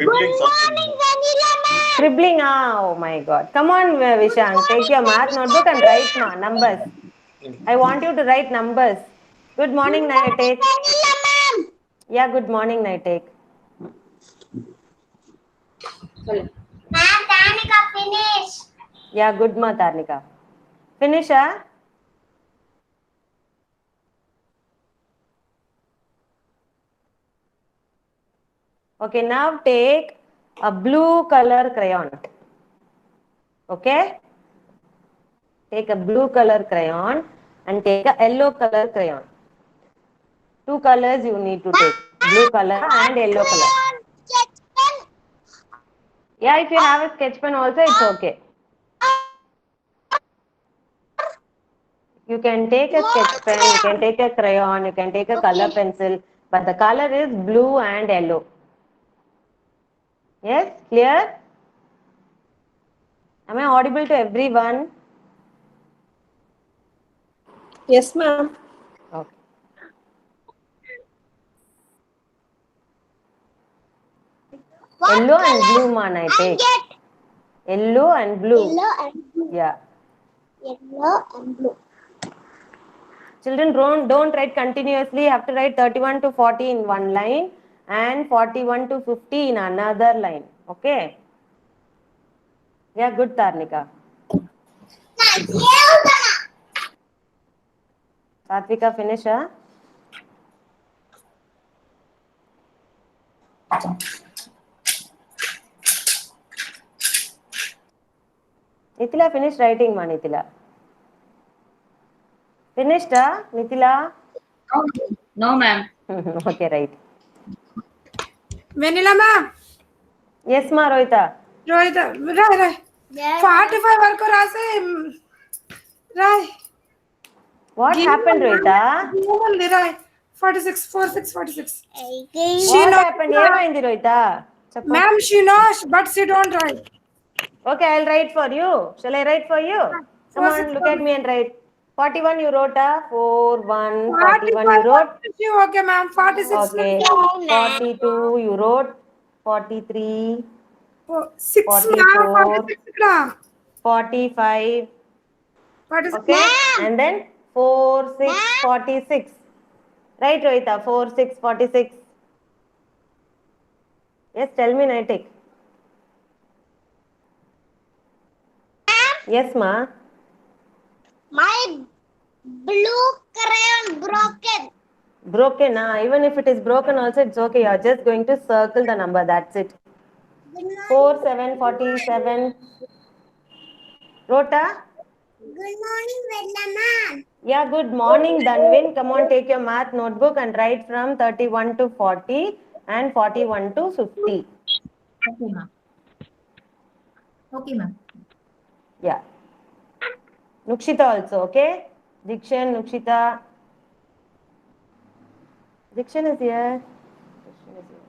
Good morning, Vanilla ma'am. Scribbling, oh my God. Come on, Vishang, take your math notebook and write numbers. I want you to write numbers. Good morning, Naitek. Vanilla ma'am. Yeah, good morning, Naitek. Ma'am, Tanika, finish. Yeah, good ma, Tarnika. Finish, Okay, now take a blue color crayon. Okay? Take a blue color crayon and take a yellow color crayon. Two colors you need to take. Blue color and yellow color. Yeah, if you have a sketch pen also, it's okay. You can take a sketch pen, you can take a crayon, you can take a color pencil, but the color is blue and yellow. Yes, clear? Am I audible to everyone? Yes, ma'am. Okay. Yellow and blue, man, I take. Yellow and blue. Yellow and blue. Yeah. Yellow and blue. Children, don't write continuously. You have to write 31 to 40 in one line and 41 to 50 in another line. Okay? Yeah, good, Tarnika. Satvika, finish, huh? Nitila, finish writing, ma, Nitila. Finished, huh, Nitila? No, ma'am. Okay, right. Vanilla ma'am. Yes, ma, Rohita. Rohita, right. 45 వరకు రాసి Roy. What happened, Rohita? ఉంది Roy. 46, 46, 46. What happened? ఏమైంది, Rohita? చెప్పు. Ma'am, she knows, but she don't write. Okay, I'll write for you. Shall I write for you? Come on, look at me and write. 41 you wrote, 41, 41 you wrote. Okay, ma'am. 46. Okay. 42 you wrote. 43, 6, ma'am. 44, 46 ఇక్కడ. 45. 46. Okay. And then 4, 6, 46. Right, Rohita. 4, 6, 46. Yes, tell me, Naitik. Yes, ma. My blue crayon broken. Broken, even if it is broken also, it's okay. You're just going to circle the number. That's it. 4, 7, 47. Rota? Good morning, Vanilla ma'am. Yeah, good morning, Danvin. Come on, take your math notebook and write from 31 to 40 and 41 to 50. Okay, ma'am. Okay, ma'am. Yeah. Nukshita also, okay? Dikshan, Nukshita. Dikshan is here. Dikshan is here.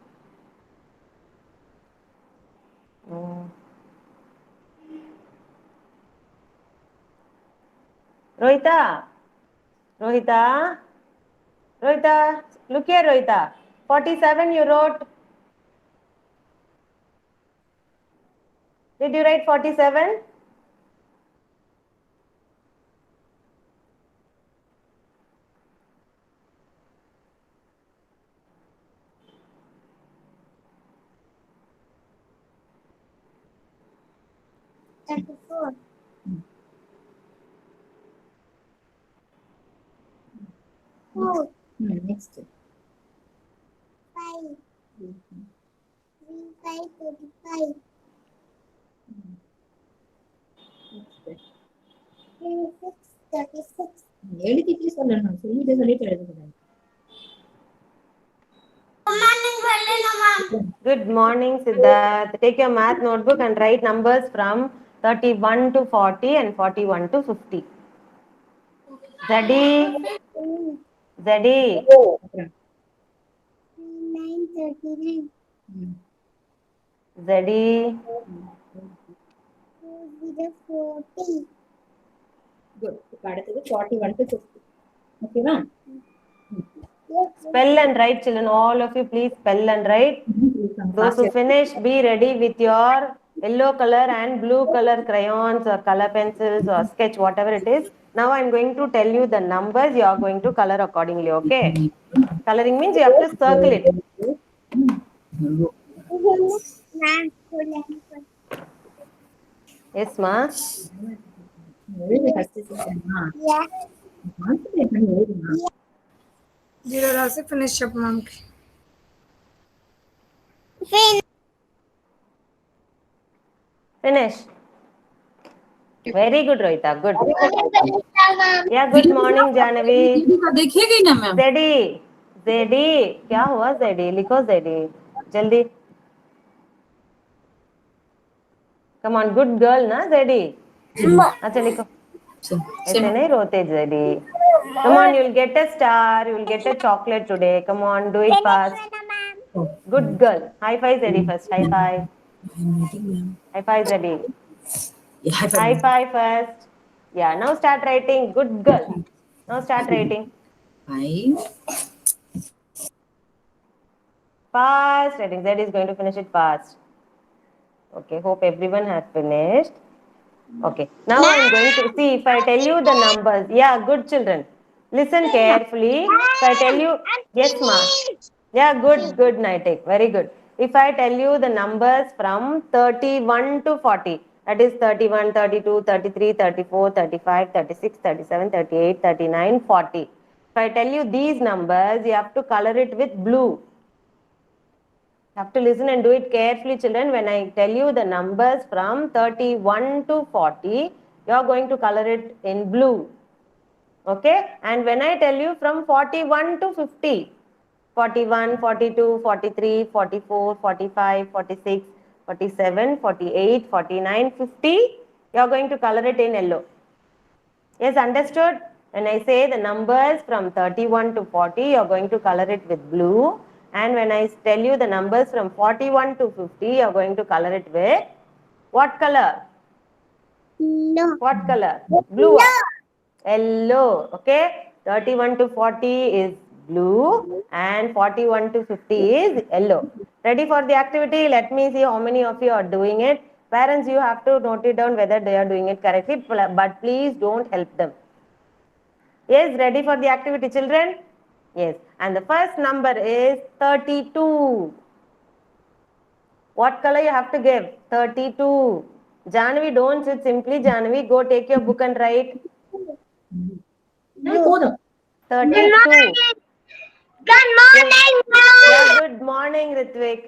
Rohita. Rohita. Rohita. Look here, Rohita. 47 you wrote. Did you write 47? Next. 5. 3, 5, 35. 36, 36. எழுதிட்டு சொல்லணும் சொல்லிட்டு சொல்லிட்டு எழுதுகிறேன். Good morning, Vanilla ma'am. Good morning, Siddharth. Take your math notebook and write numbers from 31 to 40 and 41 to 50. Zadi. Zadi. 9, 39. Zadi. 40. Good. இப்போ அடுத்தது 41 to 50. ஓகேவா? Spell and write, children. All of you, please spell and write. Those who finish, be ready with your yellow color and blue color crayons or color pencils or sketch, whatever it is. Now I'm going to tell you the numbers. You are going to color accordingly, okay? Coloring means you have to circle it. Yes, ma. Yeah. Zero రాసి finish చెప్పు మ్యామ్కి. Finish. Very good, Rohita. Good. Yeah, good morning, Janavi. देखिएगा ही ना ma'am. Zedi. Zedi. क्या हुआ Zedi? लिखो Zedi. जल्दी. Come on, good girl, na Zedi? अच्छा लिखो. ऐसे नहीं रोते Zedi. Come on, you'll get a star. You'll get a chocolate today. Come on, do it fast. Good girl. High five Zedi first. High five. High five Zedi. High five first. Yeah, now start writing. Good girl. Now start writing. Fast writing. Z is going to finish it fast. Okay, hope everyone has finished. Okay, now I'm going to see if I tell you the numbers. Yeah, good children. Listen carefully. If I tell you, yes, ma. Yeah, good Nightek. Very good. If I tell you the numbers from 31 to 40, that is 31, 32, 33, 34, 35, 36, 37, 38, 39, 40. If I tell you these numbers, you have to color it with blue. You have to listen and do it carefully, children. When I tell you the numbers from 31 to 40, you are going to color it in blue. Okay? And when I tell you from 41 to 50, 41, 42, 43, 44, 45, 46, 47, 48, 49, 50, you are going to color it in yellow. Yes, understood? When I say the numbers from 31 to 40, you are going to color it with blue. And when I tell you the numbers from 41 to 50, you are going to color it with what color? No. What color? Blue. Yellow. Okay? 31 to 40 is blue and 41 to 50 is yellow. Ready for the activity? Let me see how many of you are doing it. Parents, you have to note it down whether they are doing it correctly, but please don't help them. Yes, ready for the activity, children? Yes. And the first number is 32. What color you have to give? 32. Jahnavi, don't sit simply. Jahnavi, go take your book and write. 32. Good morning, Yeah, good morning, Ritvik.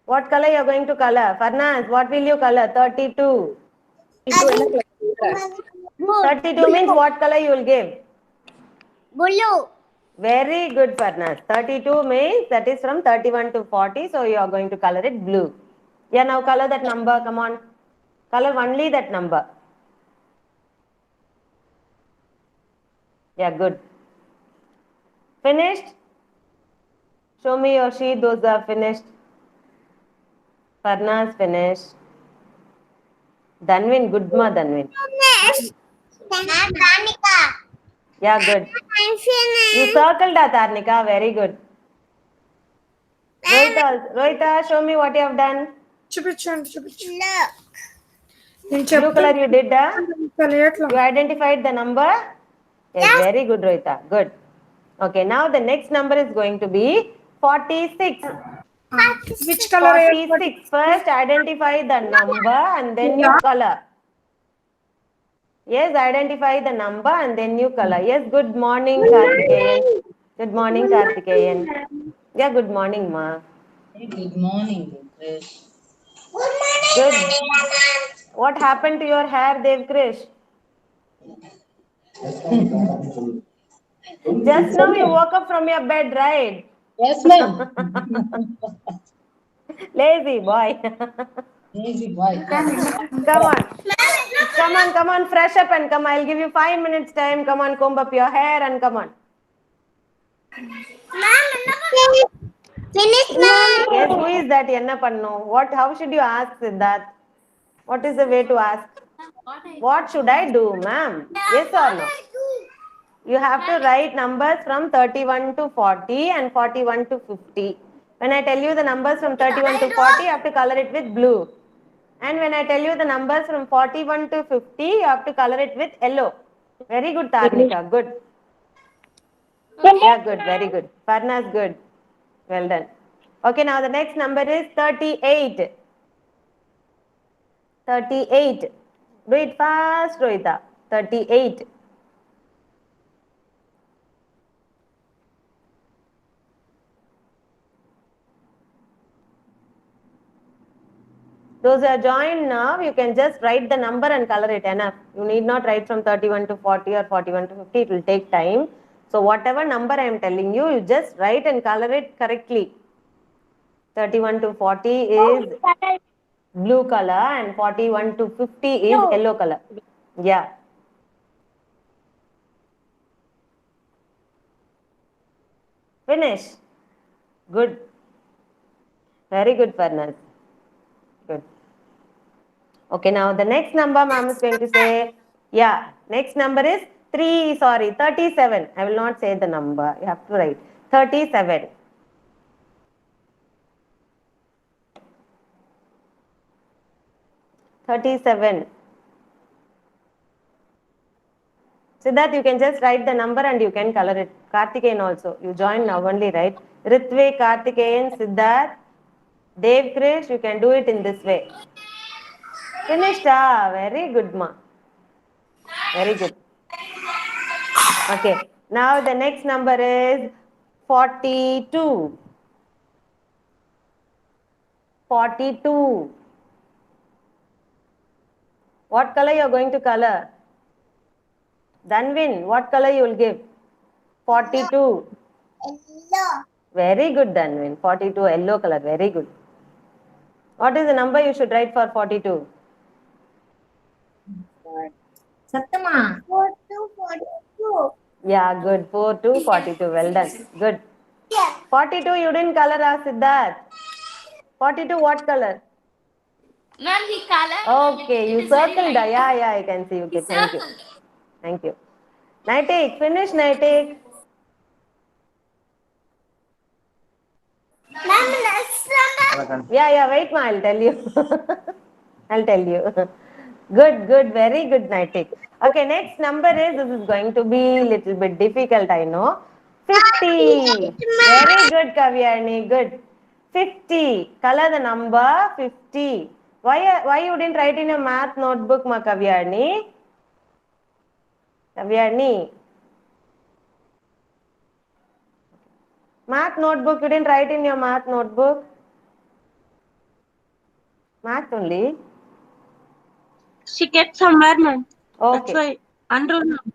What color you are going to color? Farnaz, what will you color? 32. 32 means what color you will give? Blue. Very good, Farnaz. 32 means that is from 31 to 40. So you are going to color it blue. Yeah, now color that number. Come on. Color only that number. Yeah, good. Finished? Show me your sheet. Those are finished. Farnaz finished. Dhanvin, good ma Dhanvin. Tanika. Yeah, good. I'm finished. You circled that, Arnika. Very good. Rohita, show me what you have done. చూపించు. Look. నేను Blue color you did, తెలియట్లా. You identified the number? Yes, very good, Rohita. Good. Okay, now the next number is going to be 46. Which color? 46. First, identify the number and then you color. Yes, identify the number and then you color. Yes, good morning, Karthikeyan. Good morning, Karthikeyan. Yeah, good morning, ma. Good morning, Krish. Good. What happened to your hair, Devkrish? Just now you woke up from your bed, right? Yes, ma'am. Lazy boy. Lazy boy. Come on, fresh up and come. I'll give you 5 minutes time. Come on, comb up your hair and come on. Finish, ma'am. Yes, who is that? Enna pannu? How should you ask that? What is the way to ask? What should I do, ma'am? Yes or no? You have to write numbers from 31 to 40 and 41 to 50. When I tell you the numbers from 31 to 40, you have to color it with blue. And when I tell you the numbers from 41 to 50, you have to color it with yellow. Very good, Tarnika. Good. Yeah, good. Very good. Parnas, good. Well done. Okay, now the next number is 38. 38. Do it fast, Rohita. 38. Those who are joined now, you can just write the number and color it enough. You need not write from 31 to 40 or 41 to 50. It will take time. So whatever number I am telling you, you just write and color it correctly. 31 to 40 is blue color and 41 to 50 is yellow color. Yeah. Finish. Good. Very good, Farnaz. Good. Okay, now the next number ma'am is going to say, yeah, next number is 37. I will not say the number. You have to write 37. Siddharth, you can just write the number and you can color it. Karthikeyan also. You join now only, right? Ritvik, Karthikeyan, Siddharth, Dev Krish, you can do it in this way. Finished, very good, ma. Very good. Okay, now the next number is 42. 42. What color you are going to color? Danvin, what color you will give? 42. Yellow. Very good, Danvin. 42, yellow color. Very good. What is the number you should write for 42? Satyama. 4 to 42. Yeah, good. 4 to 42. Well done. Good. 42, you didn't color, Siddharth. 42, what color? Ma'am, he colored. Okay, you circled. Yeah, I can see. Okay, thank you. Thank you. Naitik, finish, Naitik. Ma'am, next number. Yeah, wait, ma, I'll tell you. I'll tell you. Good, very good, Naitik. Okay, next number is, this is going to be little bit difficult, I know. 50. Very good, Kavyani, good. 50. Color the number 50. Why you didn't write in your math notebook, ma, Kavyani? Kavyani. Math notebook, you didn't write in your math notebook? Math only? She kept somewhere, ma'am. That's Okay. why. Unroll, ma'am.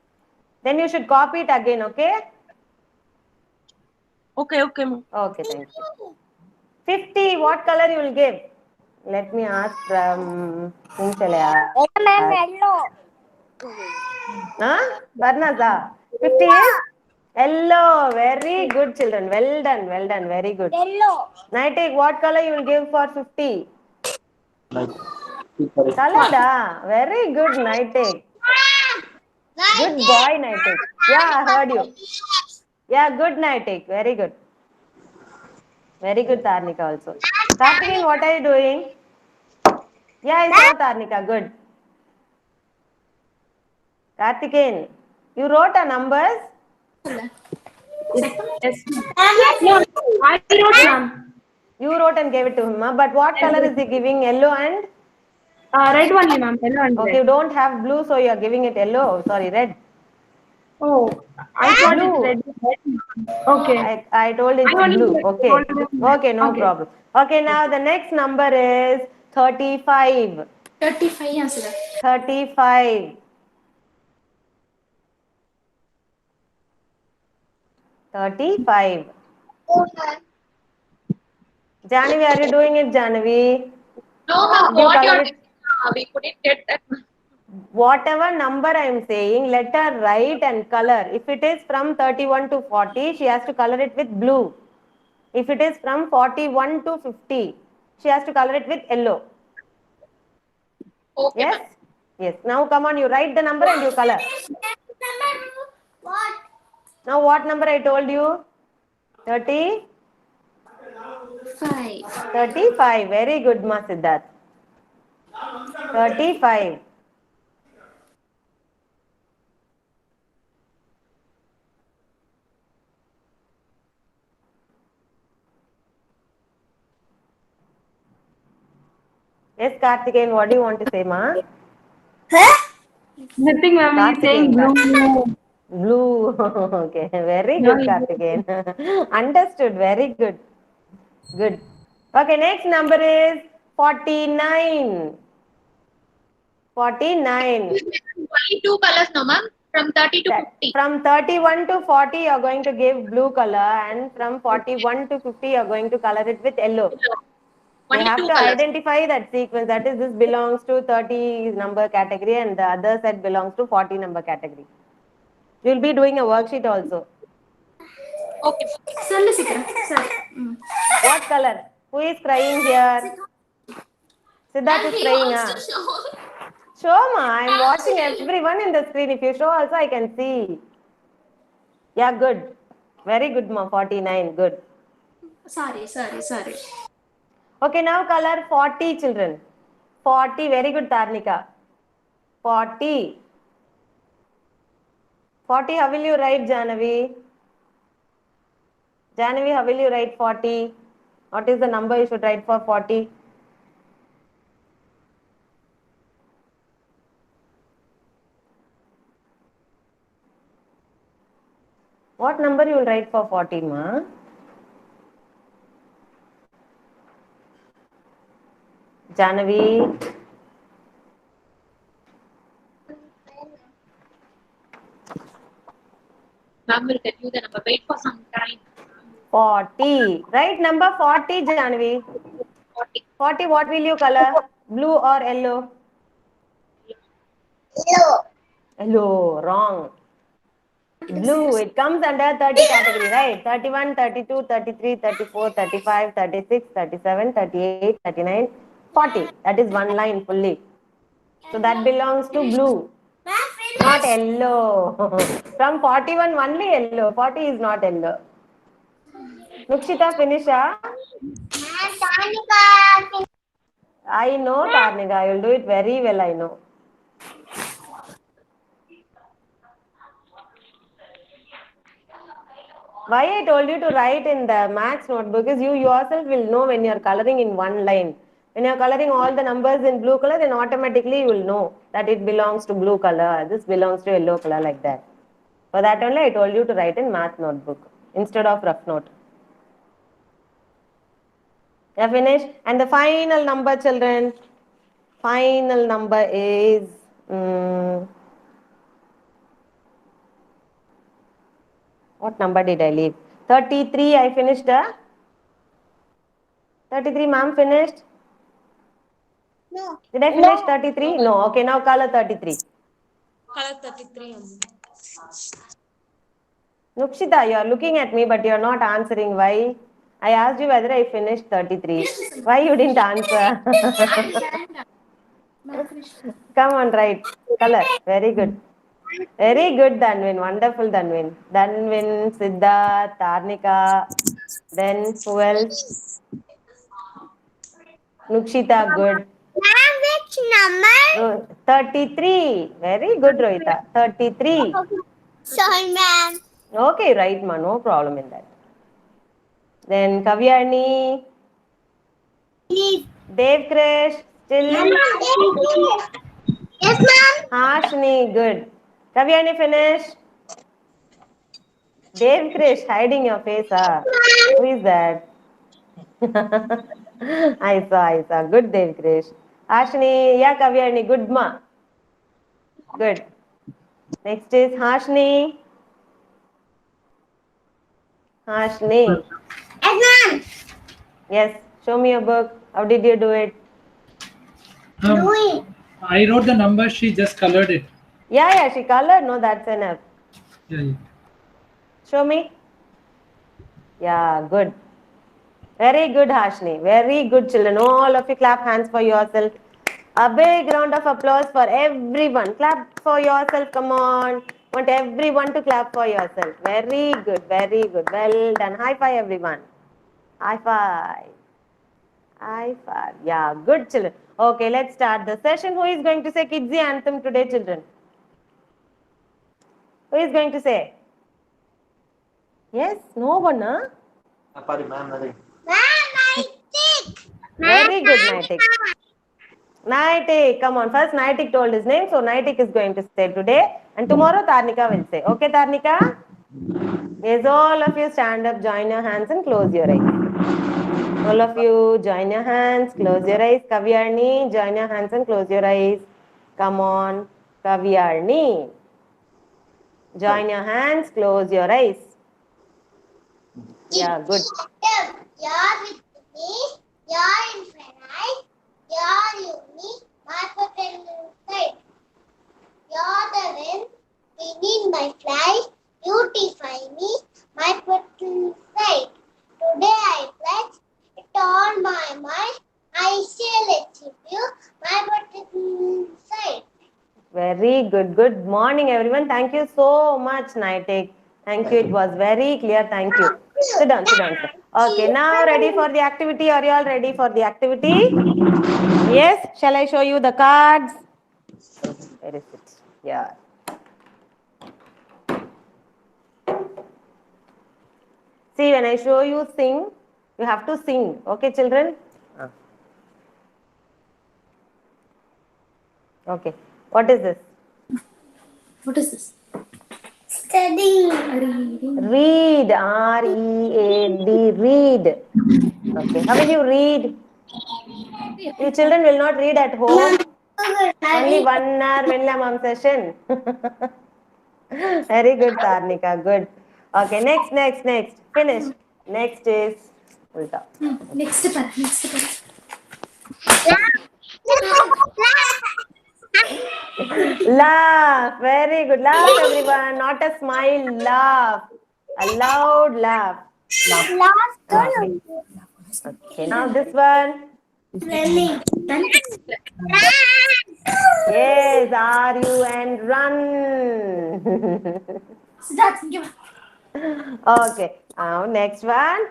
Then you should copy it again, okay? Okay, ma'am. Okay, thank you. 50, what color you will give? Let me ask from Kunchalaya. Ma'am, yellow. Huh? Barnaza. 50 is? Yellow. Very good, children. Well done, very good. Yellow. Naitik, what color you will give for 50? Colored, very good, Naitik. Good boy, Naitik. Yeah, I heard you. Yeah, good, Naitik. Very good. Very good, Tarnika also. Karthikeyan, what are you doing? Yeah, I saw Tarnika. Good. Karthikeyan, you wrote a numbers? Yes, ma'am. No, I wrote, ma'am. You wrote and gave it to him, but what color is he giving? Yellow and? Red only, ma'am. Yellow and Okay, red. you don't have blue, so you are giving it yellow. Sorry, red. Oh, I thought Blue. it's red. Okay. I told it's I only blue. told Okay. him. Okay, no Okay. problem. Okay, now the next number is 35. 35, yes, sir. 35. 35. Janavi, are you doing it, Janavi? No, ma'am. You What color you're it. we couldn't get that. Whatever number I am saying, let her write and color. If it is from 31 to 40, she has to color it with blue. If it is from 41 to 50, she has to color it with yellow. Okay, Yes? Yes. Now come on, you write the number and you color. What? Now what number I told you? 30? 5. 35. Very good, Ma Siddharth. 35. Yes, Karthikeyan, what do you want to say, Ma? Nothing, ma'am. He's saying Karthikeyan. blue. Blue. Okay, very good, Karthikeyan. Understood. Very good. Good. Okay, next number is 49. 49. Only two colors, no, ma'am. From 30 to 50. From 31 to 40, you are going to give blue color, and from 41 to 50, you are going to color it with yellow. We Only have two to colors. identify that sequence. That is, this belongs to 30 number category, and the other set belongs to 40 number category. We will be doing a worksheet also. Okay. Sorry, Sikra. Sorry. What color? Who is crying here? Siddharth And is he crying. wants Ah. to show. Show, ma. I am watching everyone in the screen. If you show also, I can see. Yeah, good. Very good, ma. 49. Good. Sorry. Okay, now color 40, children. 40. Very good, Tarnika. 40. 40, how will you write, Janavi? Janavi, how will you write 40? What is the number you should write for 40? What number you will write for 40, ma? Janavi? Ma'am will tell you the number. Wait for some time. 40. Right, number 40, Janavi. 40. 40, what will you color? Blue or yellow? Yellow. Yellow, wrong. Blue, it comes under 30 category, right? 31, 32, 33, 34, 35, 36, 37, 38, 39, 40. That is one line fully. So that belongs to blue, not yellow. From 41, only yellow. 40 is not yellow. Nukshita, finish, ah? Tanika. I know, Tarnika. You'll do it very well, I know. Why I told you to write in the maths notebook is you yourself will know when you are coloring in one line. When you are coloring all the numbers in blue color, then automatically you will know that it belongs to blue color. This belongs to yellow color, like that. For that only I told you to write in math notebook instead of rough note. You finished? And the final number, children. Final number is... what number did I leave? 33, I finished. 33, ma'am finished? No. Did I finish 33? No. Okay, now color 33. Color 33. Nukshita, you are looking at me, but you are not answering. Why? I asked you whether I finished 33. Why you didn't answer? Come on, right. Color. Very good. Very good, Dhanvin. Wonderful, Dhanvin. Dhanvin, Siddharth, Tarnika. Then who else? Nukshita, good. Ma'am, which number? 33. Very good, Rohita. 33. Sorry, ma'am. Okay, right, ma. No problem in that. Then Kavyani. Please. Dev Krish. Still. Yes, ma'am. Hashni, good. Kavyani, finish. Dev Krish, hiding your face, ah. Who is that? I saw. Good, Dev Krish. Hashni, yeah, Kavyani, good, ma. Good. Next is Hashni. Hashni. Yes, ma'am. Yes, show me your book. How did you do it? Louis. I wrote the number, she just colored it. Yeah, she colored. No, that's enough. Yeah. Show me. Yeah, good. Very good, Hashni. Very good, children. All of you clap hands for yourself. A big round of applause for everyone. Clap for yourself. Come on. Want everyone to clap for yourself. Very good, very good. Well done. High five, everyone. High five. High five. Yeah, good children. Okay, let's start the session. Who is going to say Kidsy Anthem today, children? Who is going to say? Yes? No one, huh? Ma'am, I think. Very good, Naitik. Naitik, come on. First, Naitik told his name, so Naitik is going to say today, and tomorrow Tarnika will say. Okay, Tarnika? Yes, all of you stand up, join your hands, and close your eyes. All of you, join your hands, close your eyes. Kavyarni, join your hands and close your eyes. Come on, Kavyarni. Join your hands, close your eyes. Yeah, good. You're with me. You're infinite. You're unique. My potential inside. You're the wind beneath my flight. Beautify me. My potential inside. Today I pledge it on my mind. I shall achieve you. My potential inside. Very good. Good morning, everyone. Thank you so much, Naitik. Thank you. It was very clear. Thank you. Sit down, sit down. Sit down. Okay, now ready for the activity? Are you all ready for the activity? Yes? Shall I show you the cards? Where is it? Yeah. See, when I show you sing, you have to sing. Okay, children? Okay. What is this? What is this? Studying. Reading. Read. R-E-A-D. Read. Okay. How will you read? You children will not read at home. Only 1 hour Venla mom session. Very good, Tarnika. Good. Okay, next. Finish. Next is Ulta. Next part. Next part. Laugh. Very good. Laugh, everyone. Not a smile. Laugh. A loud laugh. Okay. Okay. Now this one. Yes. Are you and run. Siddharth, give. Okay. Now next one.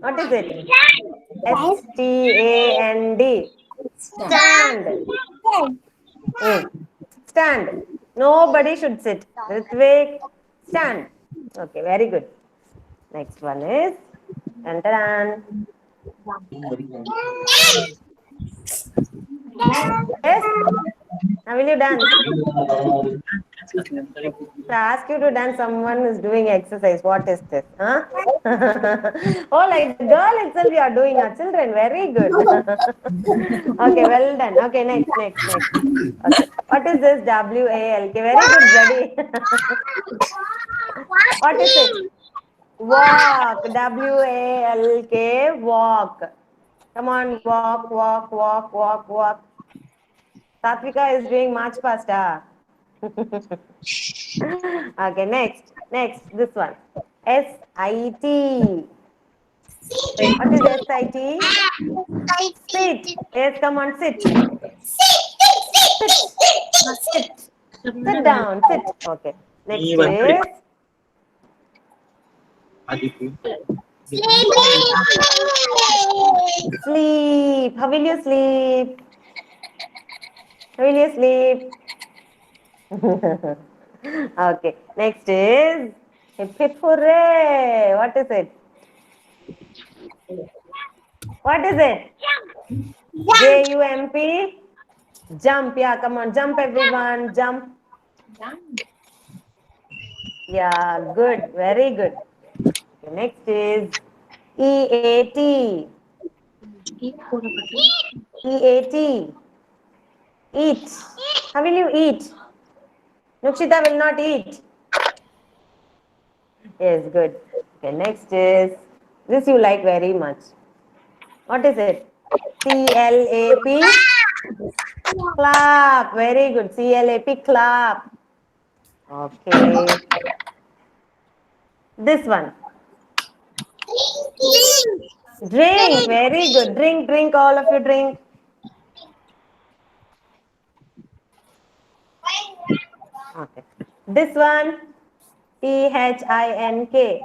What is it? S-T-A-N-D. Stand. Stand. Nobody should sit. Ritvik, stand. Okay, very good. Next one is. Dun-dun-dun. Yes? Now will you dance? If I ask you to dance, someone is doing exercise. What is this? Huh? Oh, like the girl itself you are doing. Our children, very good. Okay, well done. Okay, next. Okay. What is this? W-A-L-K. Very good, Zadi. What is it? Walk. W-A-L-K. Walk. Come on, walk. Satvika is doing much faster. Okay, next, this one. S-I-T. What is S-I-T? Sit. Yes, come on, sit. Sit down, sit. Okay. Next is sleep. How will you sleep? Okay. Next is hip hip hooray. What is it? J-U-M-P. Jump. Yeah, come on. Jump, everyone. Jump. Yeah, good. Very good. Okay, next is E-A-T. E-A-T. Eat. How will you eat? Nukshita will not eat. Yes, good. Okay, next is, this you like very much. What is it? C-L-A-P. Clap. Very good. C-L-A-P. Clap. Okay. This one. Drink. Very good. Drink. All of you drink. Okay. This one, T-H-I-N-K.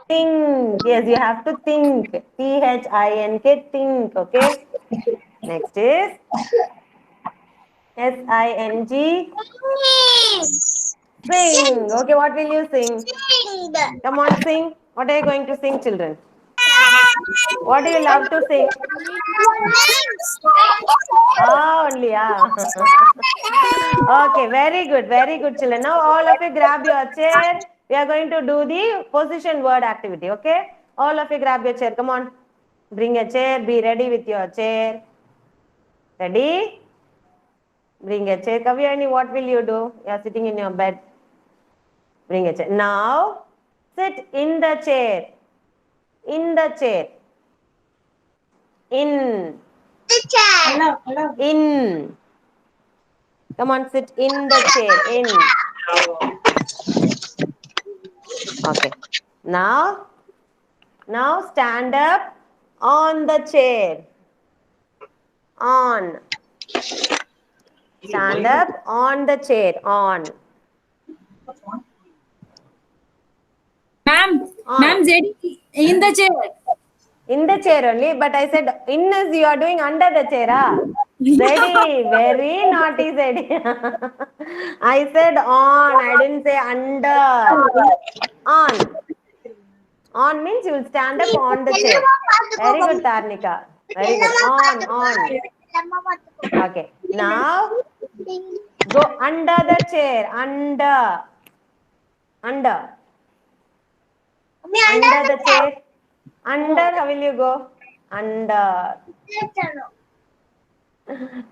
Think. Yes, you have to think. T-H-I-N-K, think. Okay. Next is S-I-N-G. Sing. Okay, what will you sing? Come on, sing. What are you going to sing, children? What do you love to sing? Ah, only, yeah. Okay, very good, children. Now, all of you grab your chair. We are going to do the position word activity, okay? All of you grab your chair. Come on. Bring a chair. Be ready with your chair. Ready? Bring a chair. Kavyani, what will you do? You are sitting in your bed. Bring a chair. Now, sit in the chair. In the chair. In. In. Come on, sit in the chair. In. Okay. Now stand up on the chair. On. Stand up on the chair. On. Ma'am, On. ma'am, Zedi in the chair. In the chair only, but I said in is you are doing under the chair. Ah? Zedi, very naughty Zedi. I said on, I didn't say under. On. On means you will stand up on the chair. Very good, Tarnika. Very good. On. Okay. Now, go under the chair. Under. Under the chair. Under, how will you go? Under.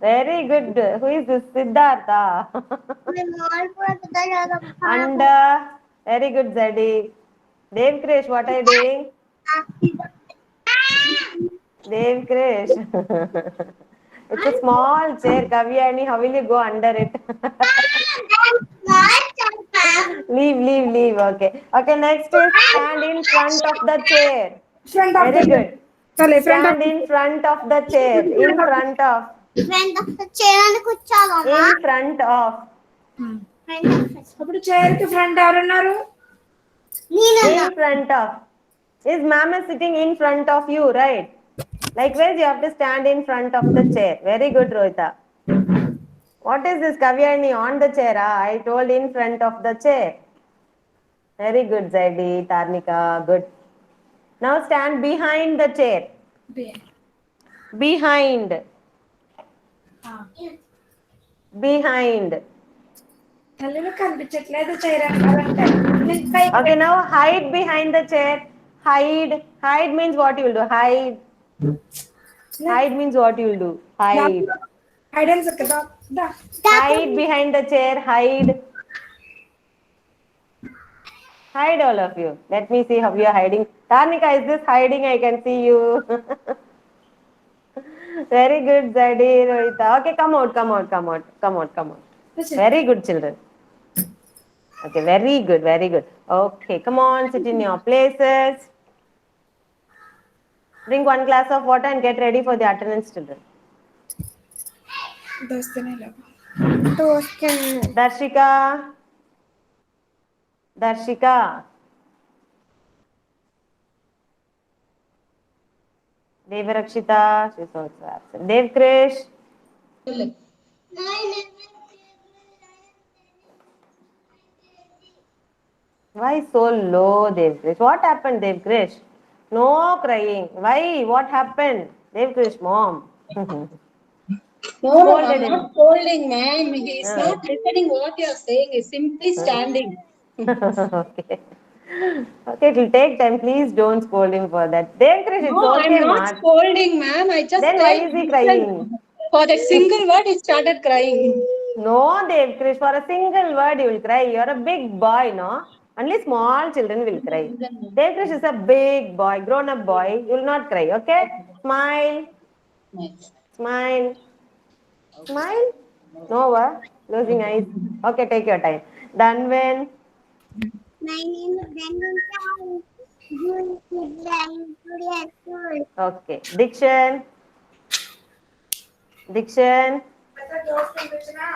Very good. Who is this? Siddhartha. Under. Very good, Zedi. Dev Krish, what are you doing? Dev Krish. It's a small chair, Kavyani. How will you go under it? Leave. Okay. Okay, next is stand in front of the chair. Front of Very the good. Chale, front Stand in front of the chair. In front of. In front of. అప్పుడు chair కి front ఎవరున్నారు In front of. Is ma'am is sitting in front of you, right? Likewise, you have to stand in front of the chair. Very good, Rohita. What is this, Kavyani? On the chair? Ah? I told in front of the chair. Very good, Zaidi, Tarnika. Good. Now stand behind the chair. Behind. Behind. తల్లిలో కనిపించట్లేదు chair అంటే Okay, now hide behind the chair. Hide. Hide means what you will do. Hide. Hide means what you will do. Hide. Hide and seek కదా Hide behind the chair. Hide. Hide, all of you. Let me see how you are hiding. Tarnika, is this hiding? I can see you. Very good, Zadi, Rohita. Okay, come out. Very good, children. Okay, very good. Okay, come on, sit in your places. Drink 1 glass of water and get ready for the attendance, children. దోస్తనే Darshika. Devarakshita, she's also absent. Dev Krish. Why so low, Dev Krish? What happened, Dev Krish? No crying. Why? What happened? Dev Krish, mom. No, Scolded I'm him. not scolding, ma'am. He's not listening what you're saying. He's simply standing. Okay. Okay, it will take time. Please don't scold him for that. Dev Krish, it's No, okay, I'm not Mat. scolding, ma'am. I just Then why tried is he to crying? listen. For that single word, he started crying. No, Dev Krish, for a single word you will cry. You're a big boy, no? Only small children will cry. Dev Krish is a big boy, grown-up boy. You will not cry, okay? Smile. Smile. Smile. No, closing eyes. Okay, take your time. Done when? My name is Brandon Chow. Okay. Diction. Dikshan, doors కనిపించినా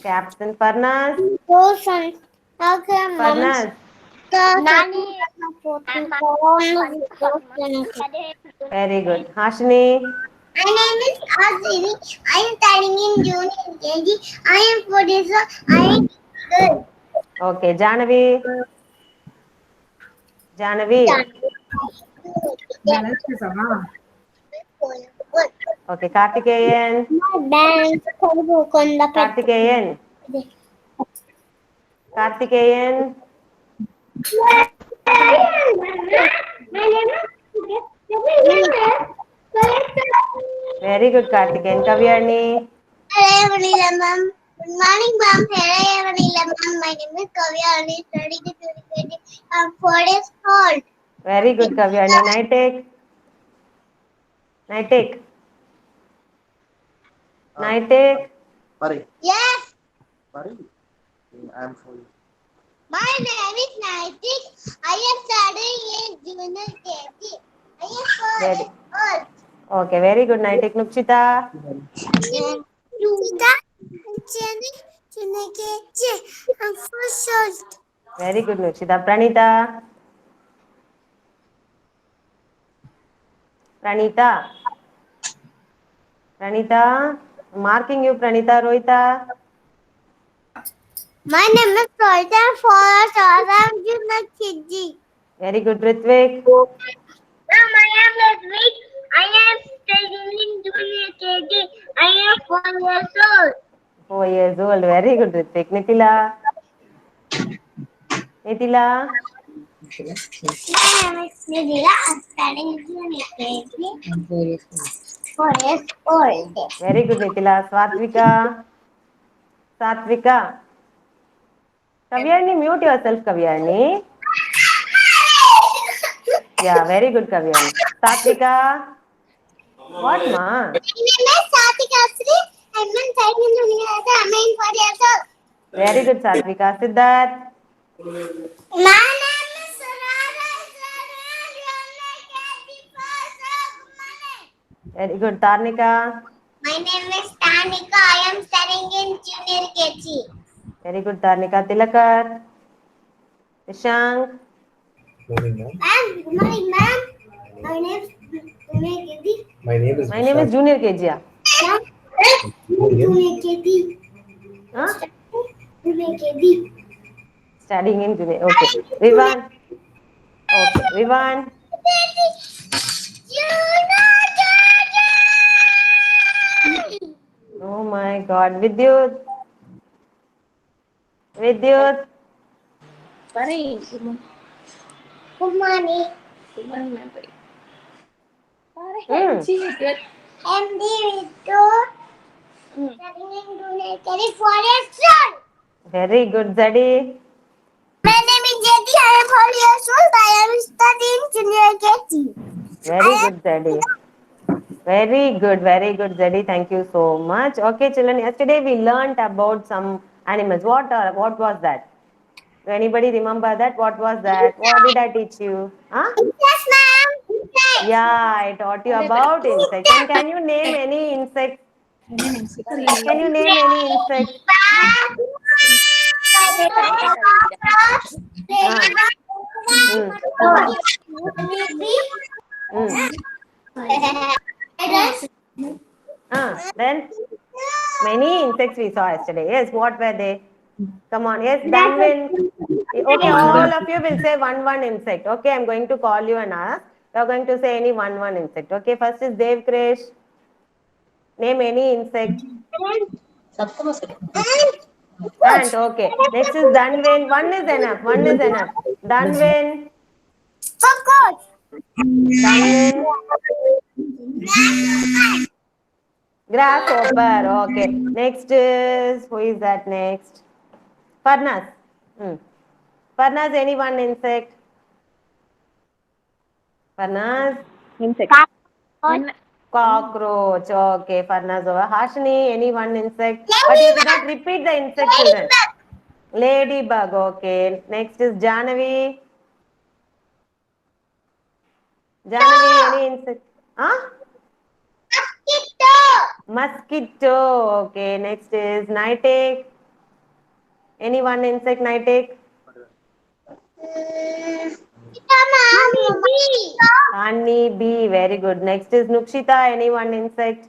Captain Farnas, Dosan. Okay, mom. Farnas, Nani. very good. Hashini, My name is Azini. I am studying in junior KG. I am 4 years old. I am good. okay. Janavi, Janavi, balance చేసావా okay. Kartikeyan, Dance konda Kartikeyan, Kartikeyan, very good. Kartikeyan, Kavyani, Hello, everyone, ma'am. Good morning, ma'am. Hello, everyone, ma'am. My name is Kavya. I am studying in junior KG. I am 4 years old. very good. Kavyani, Naitek, Naitek, Naitek, Pari. Yes. Pari. I am for you. My name is Naitik. I am studying in junior KG. I am 4 Very- years old. okay. Very good. Naitek, Nukshita, Rita, junior KG. I'm 4 years old. very good. Nukshita, Pranita, Pranita, Pranita, marking you, Pranita, Rohita, My name is Rohit. I'm 4 years old. I'm junior KG. very good. Ritvik, Ma'am, I am Ludwig. I am studying in junior KG. I am 4 years old. 4 years old. Very good, Ritvik. Nitila, Nitila, My name is Nidila. I'm studying in junior KG. I'm 4 years old. 4 years old. very good, Nitila. Swatvika, Satvika, Kavyani, mute yourself, Kavyani. Yeah, very good, Kavyani. Satvika, what, ma? My name is Satika Asri. I'm studying in junior KG. I'm 4 years old. Very good, Satvika. Siddharth, My name is Sarara. very good. Tarnika, My name is Tanika. I am studying in junior KG. very good, Tarnika. Tilakar, Ishank, Morning, ma'am. Ma'am, good morning, ma'am. My name is Junior KG. My name is my name is Junior KG. Yeah. Junior KG. Huh? Junior KG. Studying in Junior. Okay. Vivan. Okay. Vivan. Oh my God. Vidyut. Vidyut. Good morning. MD Vidhu. Studying in Junior KG. 4 years old. Very good, Zadi. My name is Jyoti. I am 4 years old. I am studying junior KG. Very good, Zadi. Very good, Zadi. Thank you so much. Okay, children. Yesterday we learnt about some animals. What was that? Do anybody remember that? What was that? What did I teach you? Huh? Yes, ma'am. Yeah, I taught you about insects. And can you name any insect? Can you name any insect? Then many insects we saw yesterday. Yes, what were they? Come on. Yes, Danvin. Okay, all of you will say one insect. Okay, I'm going to call you and ask. You're going to say any one insect. Okay, first is Dev Krish. Name any insect. Ant, okay. Next is Danvin. One is enough. Danvin. Danvin. Grasshopper. Okay. Next is, who is that next? Farnas. Farnas, any one insect? Farnas? Insect. Cockroach. Okay, Farnas over. Hashini, any one insect? But you should not repeat the insect, children. Ladybug. Okay. Next is Janavi. Janavi, any insect? Huh? Mosquito. Okay, next is Nightake. Any one insect, Nightake? Honeybee. Honey bee. Very good. Next is Nukshita. Any one insect?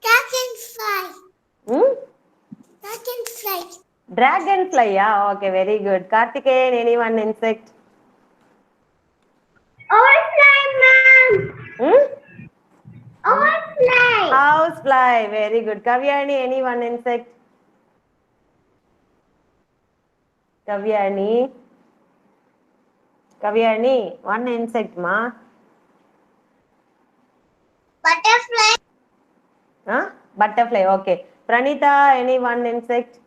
Dragonfly. Hmm? Dragonfly. Dragonfly. Yeah. Okay, very good. Karthikeyan. Any one insect? Horsefly, ma'am. Hmm? Horsefly. Housefly. Very good. Kavyani. Any one insect? Kavyani. Kavyani. One insect, ma. Butterfly. Huh? Butterfly. Okay. Pranita. Any one insect?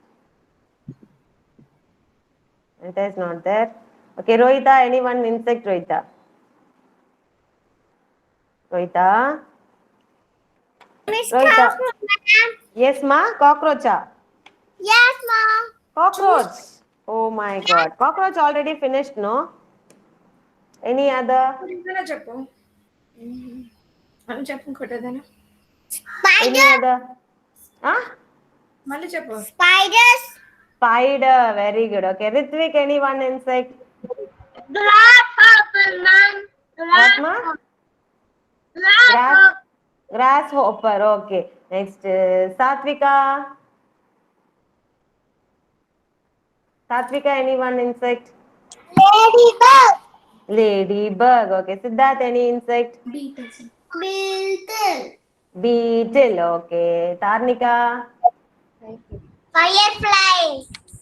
Pranita is not there. Okay. Rohita. Any one insect, Rohita? Rohita. Miss Rohita. Cockroach, ma'am. Yes, ma. Cockroach. Yes, ma'am. Cockroach. Oh my God. Cockroach already finished, no? Any other? ఇంకేనా చెప్పు మళ్ళీ చెప్పు ఇంకోటేదైనా Any Spider. other? Huh? మళ్ళీ చెప్పు Spiders. Spider. Very good. Okay. Ritvik, any one insect? Grasshopper, ma'am. What, ma? Grass. Grasshopper. Okay. Next, Satvika. Satvika, any one insect? Ladybug. Ladybug. Okay. Siddharth, any insect? Beetles. Beetle. Beetle. Okay. Tarnika. Firefly.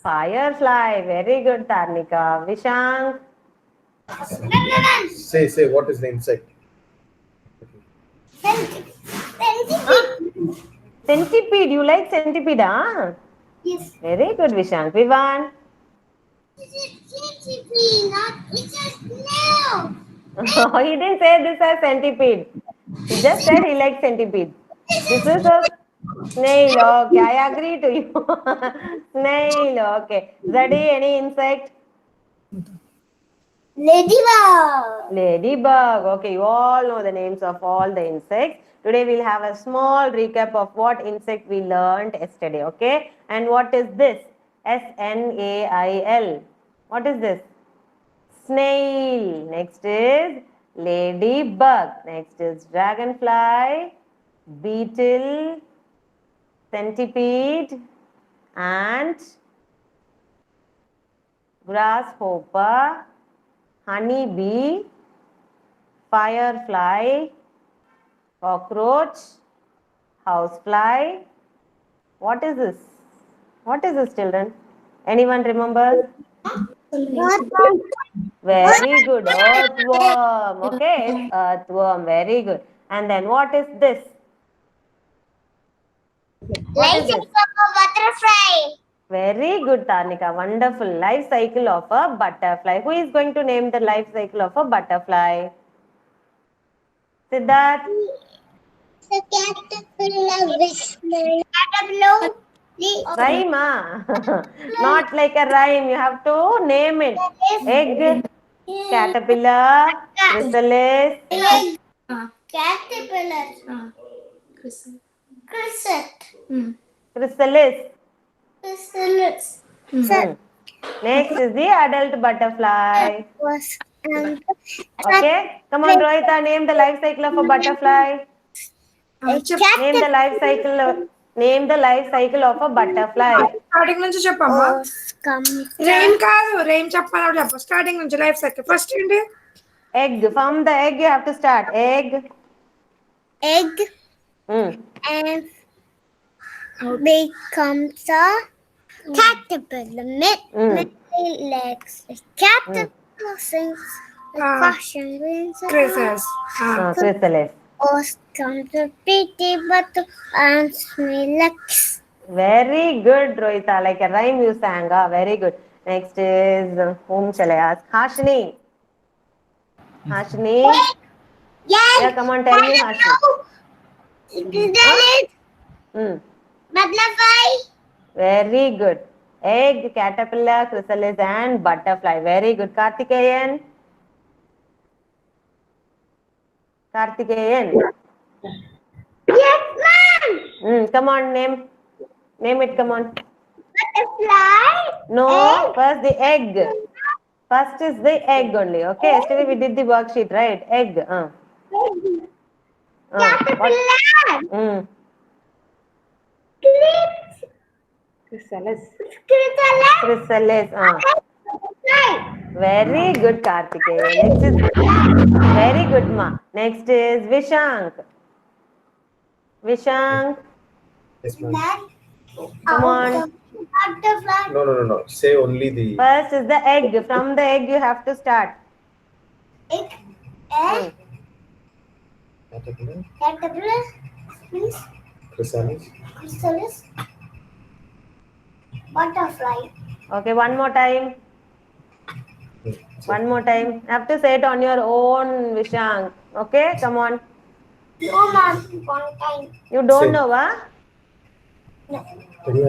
Firefly. Very good, Tarnika. Vishank. Say, what is the insect? Centipede. Centipede. You like centipede, huh? Yes. Very good, Vishank. Vivan. Centipede, not it's a snail. He didn't say this as centipede. He just said he likes centipede. This is a snail. Okay, I agree to you. Snail. Okay. Zadi, any insect? Ladybug. Ladybug. Okay, you all know the names of all the insects. Today we'll have a small recap of what insect we learned yesterday. Okay, and what is this? Snail. What is this? Snail. Next is ladybug. Next is dragonfly, beetle, centipede, ant, grasshopper, honeybee, firefly, cockroach, housefly. What is this? What is this, children? Anyone remember? Very good. Earthworm. Okay, it's earthworm. Very good. And then what is this? What is Life this? cycle of a butterfly. Very good, Tarnika. Wonderful. Life cycle of a butterfly. Who is going to name the life cycle of a butterfly? Siddharth? The caterpillar with caterpillar. Rhyme, ah? Not like a rhyme. You have to name it. Egg, caterpillar, chrysalis, Caterpillar. Crystal. Chrysalis. chrysalis. Chrysalis. Hmm. Next is the adult butterfly. Was Okay, come on, Rohita, name the life cycle of a butterfly. Name the life cycle. Name the life cycle of a butterfly. Starting నుంచి చెప్పమ్మా rain కాదు rain చెప్పాలి చెప్పు starting నుంచి life cycle first ఏంటి Egg. From the egg, you have to start. Egg. Egg Hmm. and becomes a caterpillar. Many legs. A caterpillar sings with fashion wings. క్రేసెస్ Chrysalis. Ost comes a pretty button and smilex. Very good, Rohita. Like a rhyme you sang. Ah, very good. Next is whom shall I ask? Hashni. Hashni. Yes. Yeah, come on, tell me, Hashni. Chrysalis. Hmm. Butterfly. Very good. Egg, caterpillar, chrysalis, and butterfly. Very good. Karthikeyan. Karthikeyan. Yes, ma'am. Come on, name. Name it, come on. Butterfly. No, Egg. first the egg. First is the egg only. Okay, yesterday we did the worksheet, right? Egg. What? Caterpillar. Chrysalis. Chrysalis. Butterfly. Very good, Kartikeya. Next is very good, ma. Next is Vishank. Vishank, Yes, ma'am. come on. Butterfly. No. Say only the First is the egg. From the egg you have to start. Egg. Hmm. caterpillar, Caterpillar. Means chrysalis, chrysalis. Butterfly. Okay, one more time. hmm, One more time. You have to say it on your own, Vishank. Okay, come on. No, ma'am. One time. You don't Say. know, huh?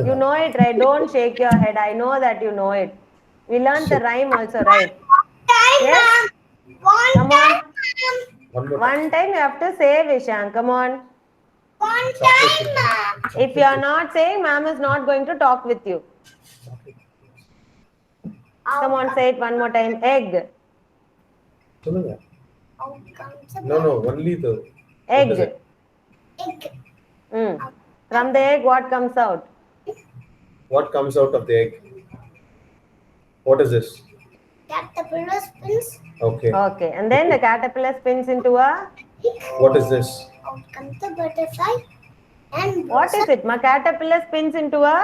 You know it, right? Don't shake your head. I know that you know it. We learned the rhyme also, right? Time, Yes? ma'am. One Come on. time, ma'am. One more time. One time you have to say, Vishank. Come on. One time, ma'am. If you are not saying, ma'am is not going to talk with you. Come on, say it one more time. Egg. சொல்லுங்க. Outcomes. No, only the. Egg. What is it? Egg. From the egg, what comes out? What comes out of the egg? What is this? Caterpillar spins. Okay. Okay. And then the caterpillar spins into a. What is this? Out comes the butterfly. And What is it? My caterpillar spins into a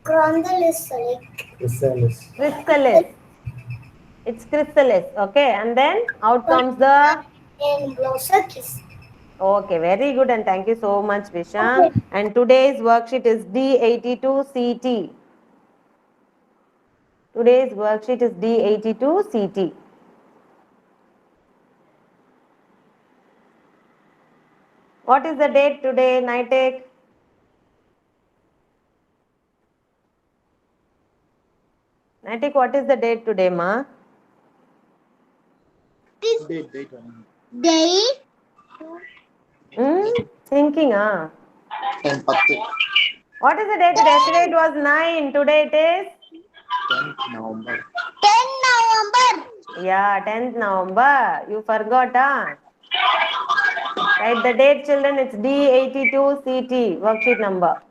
chrysalis. Chrysalis. chrysalis. It's chrysalis. Okay. And then out comes the. And blossom kiss. Okay. Very good. And thank you so much, Vishank. And today's worksheet is D82CT. Today's worksheet is D82CT. What is the date today, Nitek? Nitek, what is the date today, ma? Date. Thinking, What is the date today? Yesterday it was 9. Today it is? 10 November. Yeah, 10th November. You forgot, Write the date, children. It's D82CT, worksheet number.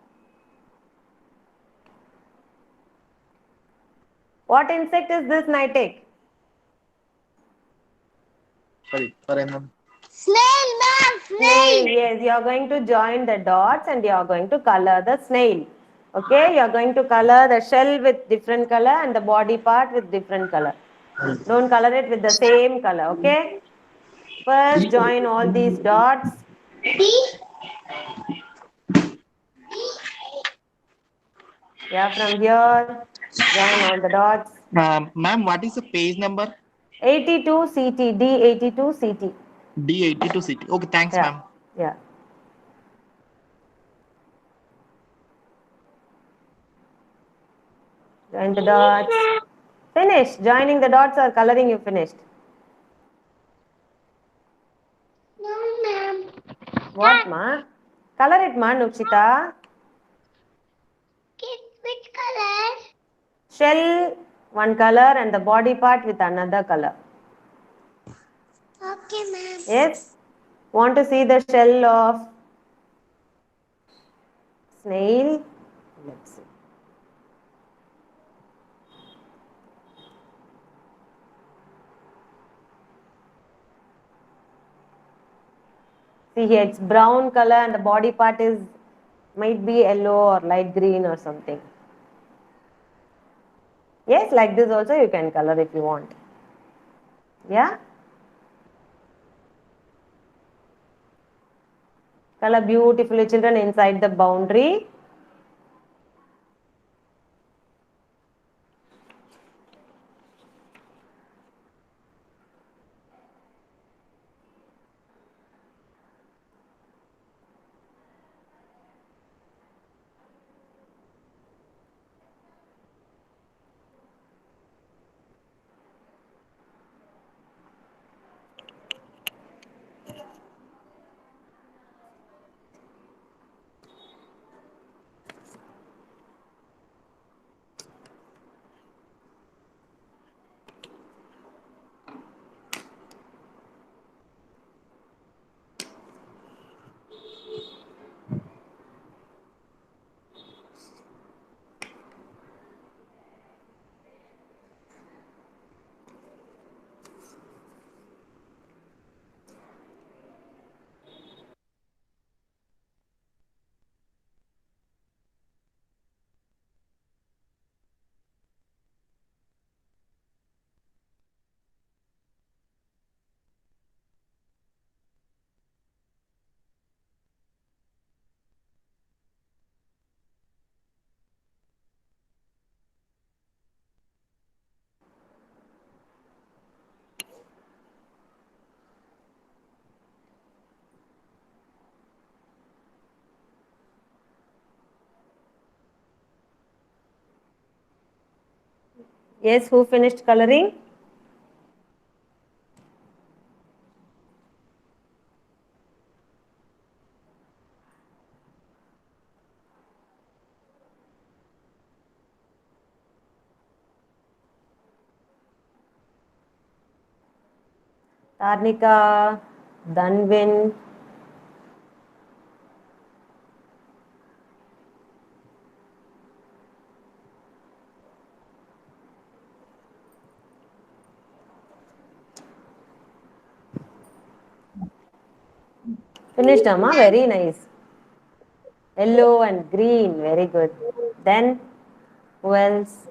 What insect is this, Nitek? Snail, ma'am. Snail. Yes, you are going to join the dots and you are going to color the snail. Okay, you are going to color the shell with different color and the body part with different color. Don't color it with the same color, okay? First, join all these dots. Yeah, from here, join all the dots. Ma'am, what is the page number? 82 CT, D82 CT. D82 CT. Okay, thanks, Yeah. ma'am. Yeah. Join the dots. Finish. Joining the dots or coloring you finished? No, ma'am. What, ma? Color it, ma, Nukshita. Which color? Shell, one color, and the body part with another color. Okay, ma'am. Yes? Want to see the shell of snail? Let's see. See here, it's brown color and the body part is might be yellow or light green or something. Yes, like this also you can color if you want. Yeah? Color beautifully, children, inside the boundary. Yes, who finished coloring? Tarnika, Danvin. Finished, Amma? Very nice. Yellow and green. Very good. Then, who else?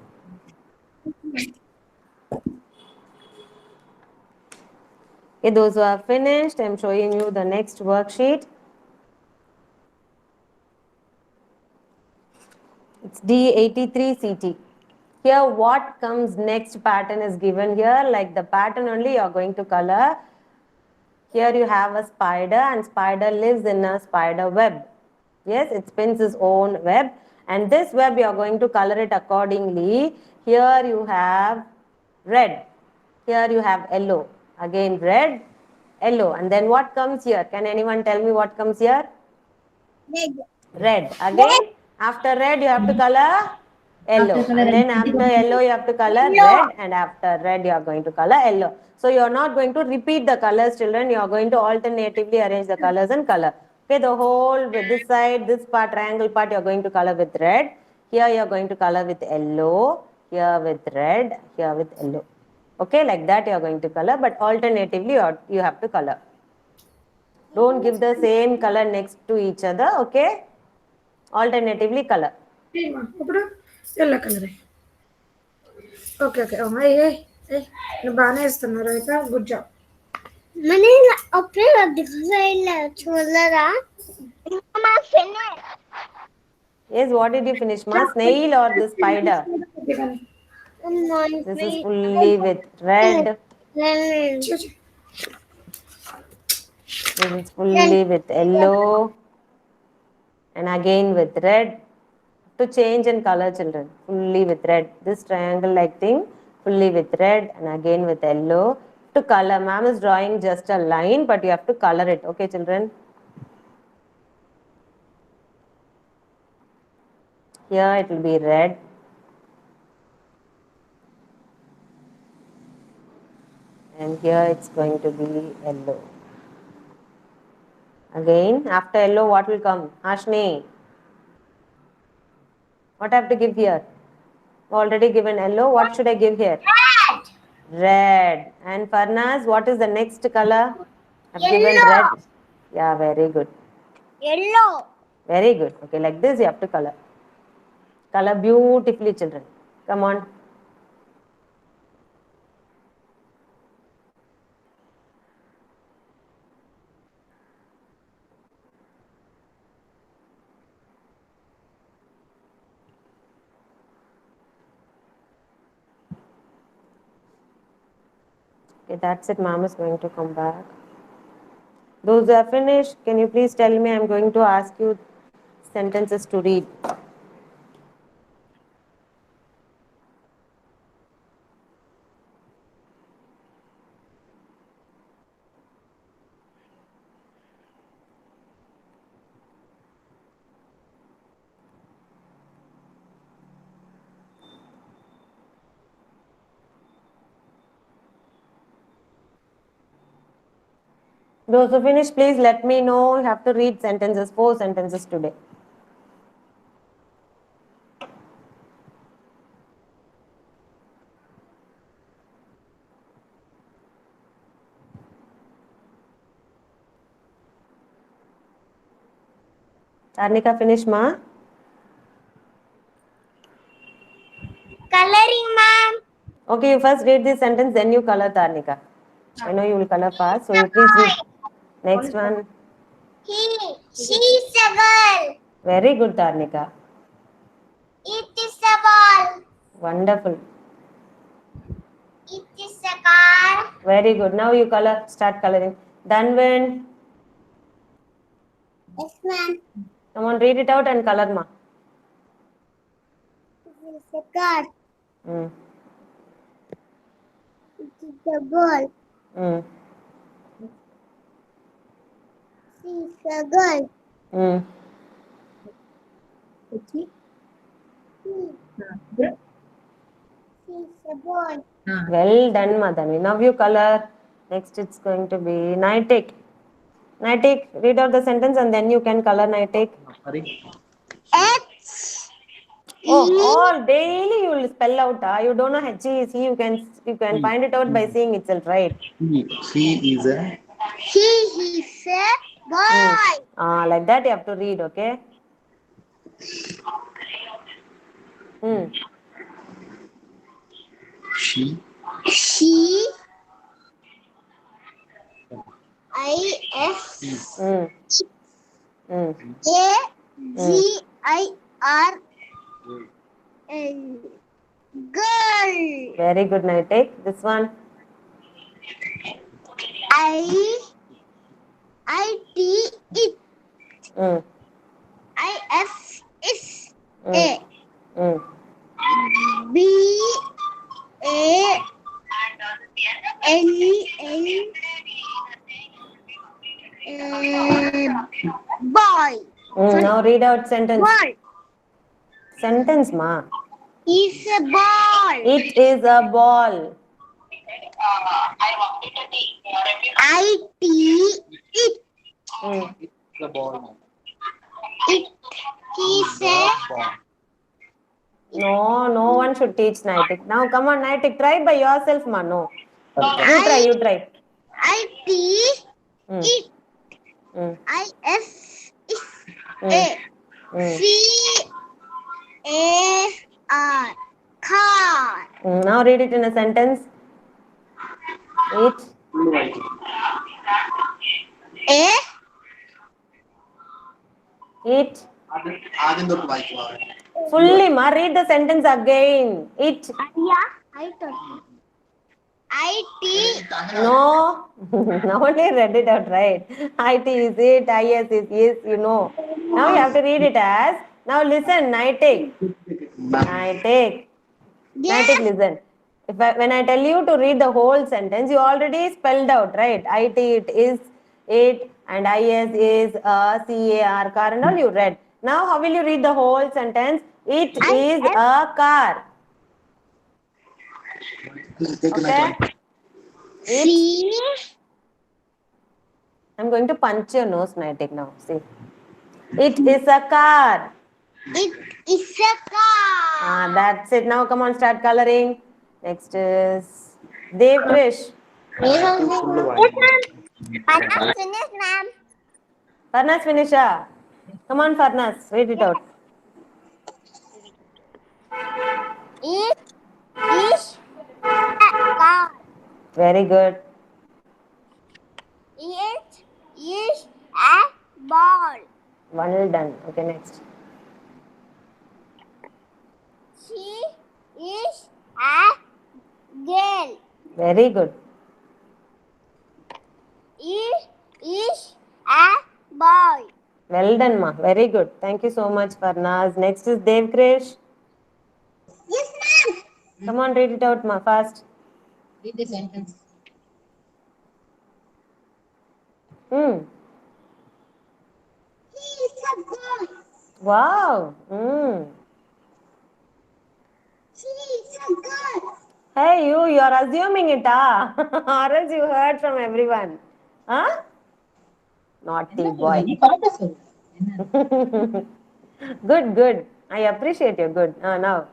Okay, those who have finished, I'm showing you the next worksheet. It's D83CT. Here, what comes next pattern is given here. Like the pattern only, you're going to color. Here you have a spider, and spider lives in a spider web. Yes, it spins its own web, and this web you are going to color it accordingly. Here you have red. Here you have yellow. Again red, yellow. And then what comes here? Can anyone tell me what comes here? Red. Red. Again, after red you have to color yellow. And then after yellow you have to color red. And after red you are going to color yellow. So you are not going to repeat the colors, children. You are going to alternatively arrange the colors and color. Okay, the whole with this side, this part, triangle part, you are going to color with red. Here you are going to color with yellow. Here with red. Here with yellow. Okay, like that you are going to color, but alternatively you have to color. Don't give the same color next to each other, okay? Alternatively color. ఇప్పుడు yellow colour. Okay okay నువ్వు బాగానే ఇస్తున్నారు అయితే good job. मैंने अपने दिखाया छोला माँ finish. Yes, what did you finish, ma? Snail or the spider? This is fully with red. This is fully with yellow. And again with red. To change in color, children. Fully with red. This triangle like thing, fully with red and again with yellow. To color, ma'am is drawing just a line, but you have to color it. Okay, children? Here it will be red. And here it's going to be yellow. Again, after yellow, what will come? Ashni. What I have to give here? Already given yellow. What should I give here? Red. Red. And Farnaz, what is the next color? I've given red. Yeah, very good. Yellow. Very good. Okay, like this you have to color. Color beautifully, children. Come on. Okay, that's it. Mom is going to come back. Those who are finished, can you please tell me? I'm going to ask you sentences to read. Those who finished, please let me know. You have to read sentences, 4 sentences today. Tarnika, finish, ma? Coloring, ma'am. Okay, you first read this sentence, then you color, Tarnika. I know you will color fast, so you please read. Next one. She's a girl. Very good, Tarnika. It is a ball. Wonderful. It is a car. Very good. Now you color. Start coloring. Danvin. Yes, ma'am. Come on, read it out and color, ma. It is a car. a girl. Mm. She's a girl. Mm. She. She's a boy. Well done, Madani. Now you color. Next, it's going to be Nitik. Nitik, read out the sentence and then you can color Nitik. Sorry. X. Oh, all daily you will spell out. You don't know H E is he. You can find it out by seeing itself, right? She is a He is a boy. Like that you have to read, okay? she. She. I S A G I R L. Girl. Very good, Nitik. This one. I T it. Mm. I F is A. Mm. B A N N boy. Now read out sentence. Ball. Sentence, ma. Is a ball. It is a ball. I T it. It's a ball. It is a No one should teach Nitik. Now come on, Nitik, try by yourself, ma. No. You try. I T it. I S is A. C A R. Car. Now read it in a sentence. It. A. It. Fully, ma. Read the sentence again. It. Yeah, I told you. I T. No. Now only read it out, right? IT is it. IS is yes. You know. Now you have to read it as. Now listen, Nitik. Nitik, listen. When I tell you to read the whole sentence, you already spelled out, right? IT, it is it, and IS is CAR, car, and all you read. Now, how will you read the whole sentence? It is a car. Okay? I'm going to punch your nose, Nitik, now. See. It is a car. It is a car. That's it. Now, come on, start coloring. Next is Dev Krish. Farnas finish, ma'am. Farnas finish. Come on, Farnas, read it out. It is a car. Very good. It is a ball. Well done. Okay, next. She is a girl. Very good. It is a boy. Well done, ma. Very good. Thank you so much, Farnaz. Next is Dev Krish. Yes, ma'am. Come on, read it out, ma, fast. Read the sentence. He is a boy. Wow. She is a girl. Hey, you are assuming it, or else you heard from everyone. Huh? Naughty boy. Good. I appreciate you. Good. Now.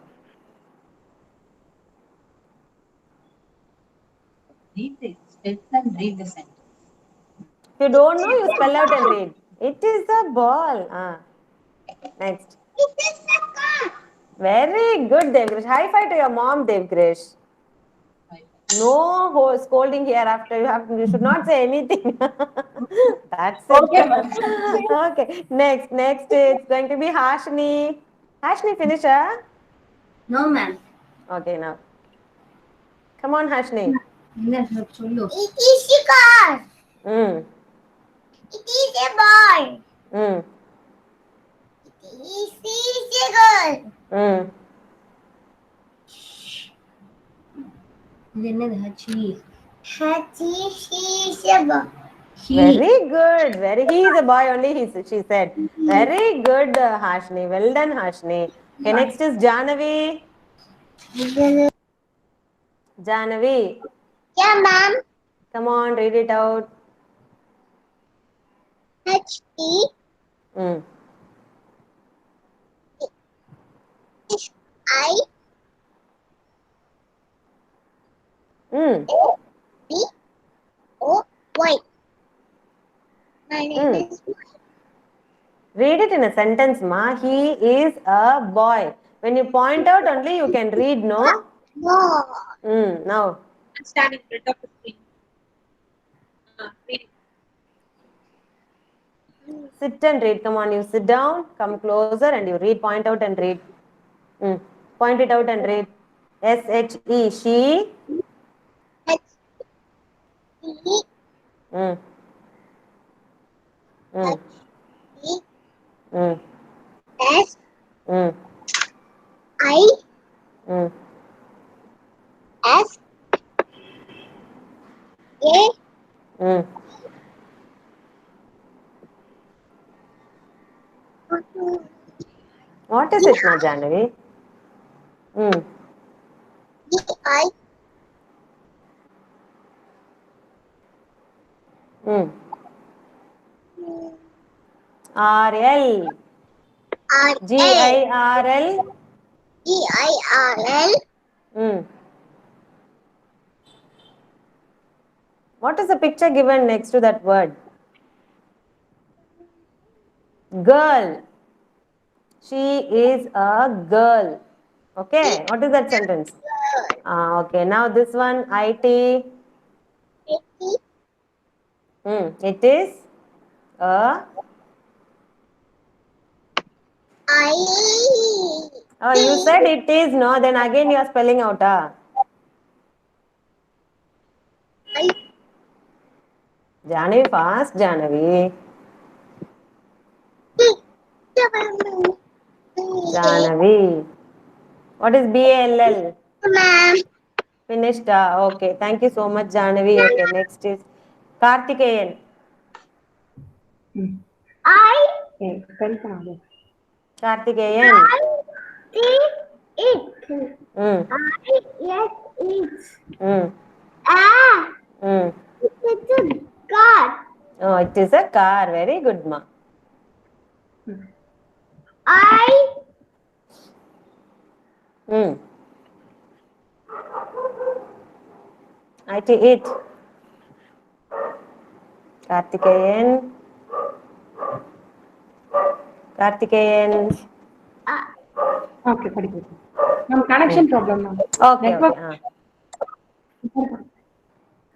Read the steps and read the sentence. If you don't know, you spell out and read. It is a ball. Next. It is a car. Very good, Devgrish. High five to your mom, Devgrish. No scolding here after. You should not say anything. That's it. Okay. Next it's going to be Hashni. Hashni, finish, No, ma'am. Okay, now. Come on, Hashni. It is a car. It is a boy. It is a girl. இது என்னது H She is a boy. Very good. He is a boy only. She said. Very good, Hashni. Well done, Hashni. Okay, next is Janavi. Janavi, Yeah, ma'am. come on, read it out. H-E Mm. I Mm. B O Y. My name is Read it in a sentence, ma. He is a boy. When you point out only, you can read, no? Boy. Now, Stand in front of the screen. Read it. sit and read. Come on, you sit down, come closer and you read. Point out and read. Point it out and read. S-H-E, she. H-E Mm. Mm. E Mm. S Mm. I Mm. S A Mm. What is it, ma, Janavi? D I R-L. R L G-I-R-L. G-I-R-L What is the picture given next to that word? Girl. She is a girl. Okay. What is that sentence? Okay. Now this one, IT. It is a. I Oh, you said it is, no? Then again you are spelling out. Janavi, fast, Janavi. Janavi. What is B-A-L-L? Ma'am. Finished. Okay. Thank you so much, Janavi. Okay. Next is Karthikeyan. I Karthikeyan. see it. Mm. Yes, it. Mm. Ah, Mm. it's a God. Oh, it is a car. Very good, ma. I IT it. Karthikeyan. Karthikeyan. Okay, படிக்கிறேன். நம்ம connection problem ma'am. Okay, Network. okay.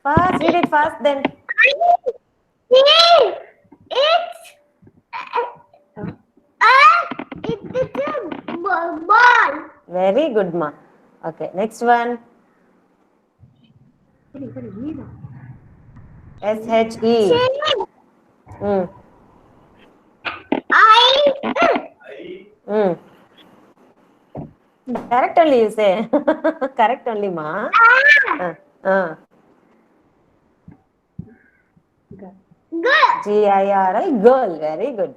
Fast, read it fast then. it's a ball. Very good, ma. Okay, next one. S-H-E. Correct only you say. Correct only, ma. G-I-R-L, girl. Very good.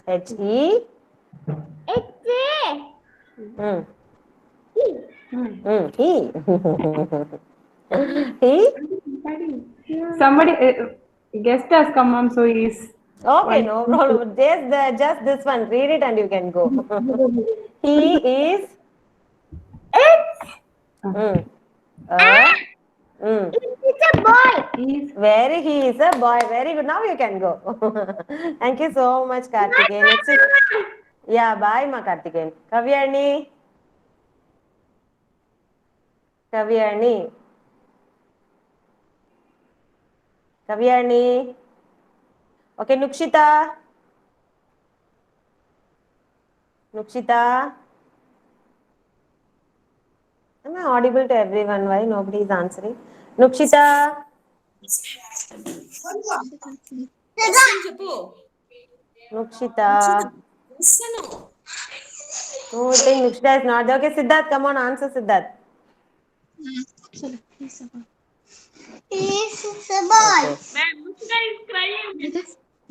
H-E. He. He. Somebody guest has come ma'am, so he's Okay, no problem. Just this one. Read it and you can go. He is. It's a boy. He is a boy. Very good. Now you can go. Thank you so much, Karthikeyan. Next is. Yeah, bye, ma, Karthikeyan. Kavyani. Kavyani. Kavyani. Okay, Nukshita. Nukshita. Am I audible to everyone? Why nobody is answering? Nukshita. Nukshita. No, I think Nukshita is not there. Okay, Siddharth, come on, answer Siddharth. He's a boy. He's a boy.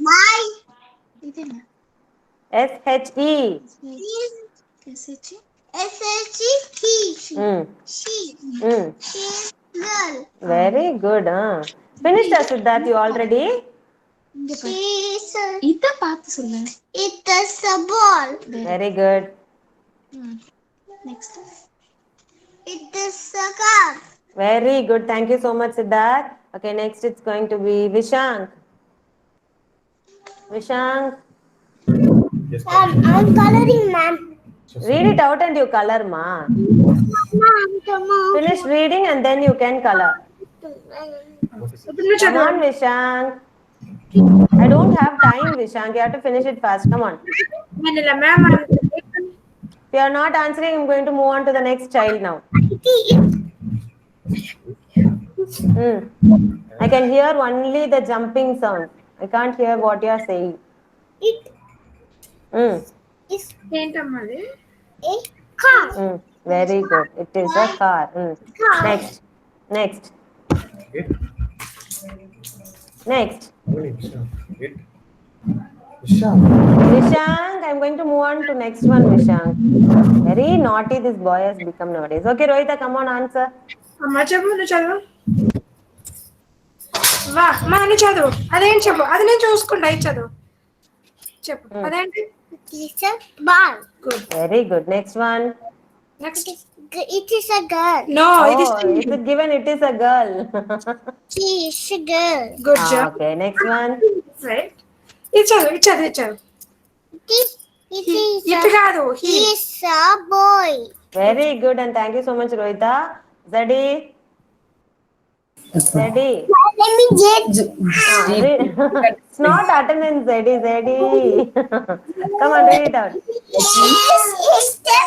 My ఇదేనా SHE. SH S-H-E. Mm. She. Mm. She's girl. Very good. Finished Siddharth, you already? She's a, இத பார்த்து சொல்லு. it is a ball. Very good. Next. It is a car. Very good. Thank you so much, Siddharth. Okay, next it's going to be Vishank. Vishank, Yes, ma'am. I'm coloring, ma'am. read it out and you color, ma. Ma'am, come on. Finish reading and then you can color. Come on, Vishank. I don't have time, Vishank. You have to finish it fast. Come on. Manila, ma'am. If you are not answering, I'm going to move on to the next child now. I can hear only the jumping sound. I can't hear what you are saying. It is ఏంటమ్మది a car. Very good. It is a car. Next. Next. It. Next. Only Vishal. It. Vishal. Vishank, I'm going to move on to next one, Vishank. Very naughty this boy has become nowadays. Okay, Rohita, come on, answer. అమ్మ చెప్పు నువ్వు చదువు వా మా నువ్వు చదువు అదేం చెప్పు అది నేను చూసుకుంటా ఇది చదువు చెప్పు అదేంటి It is a ball. Good Very good. Next one. Next It is a girl. No Oh, ఇది is it given? It is a girl. She is a girl. Good job Okay, next one. Right ఇది చదువు ఇది చదువు ఇది చదువు It is ఇటు కాదు he is a boy. Very good, and thank you so much, Rohita. Zadi. Zadi. Let me get. It's not attendance, Zadi. Zadi. Come on, read it out. Yes, it's the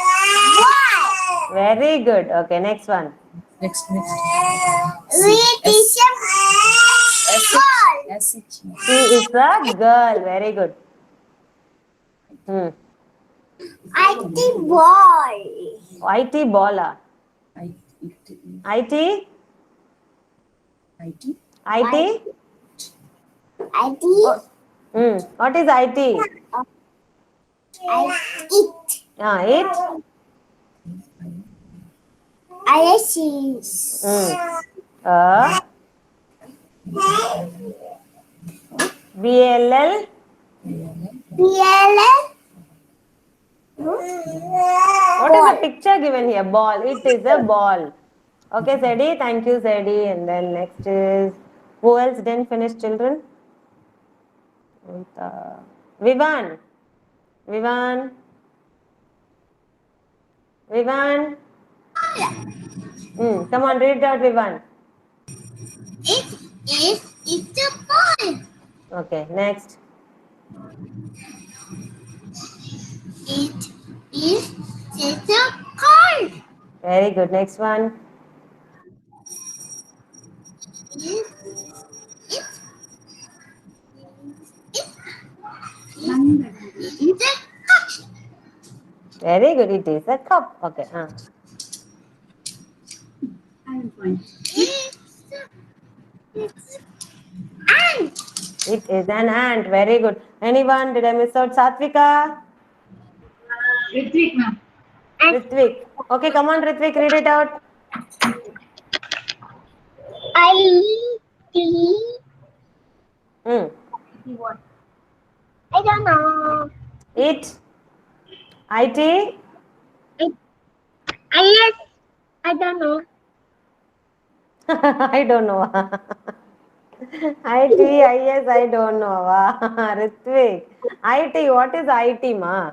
boy. Very good. Okay, next one. Next. It is a ball. She is a girl. Very good. IT boy. IT baller. IT? IT? IT. What is IT? It. It? ISIS. BLL? BLL. What is the picture given here? Ball. It is a ball. Okay, Zedi. Thank you, Zedi. And then next is, who else didn't finish, children? Vivan. Vivan. Vivan. Come on, read out, Vivan. It's a ball. Okay, next. It's a car. Very good. Next one. It's a cup. Very good. It is a cup. Okay. Ant. It is an ant. Very good. Anyone? Did I miss out? Satvika? Ritvik, ma'am. Ritvik. Okay, come on, Ritvik. Read it out. IT. I don't know. It. IT. I don't know. I don't know. IT, IS, I don't know. Ritvik. IT, what is IT, ma?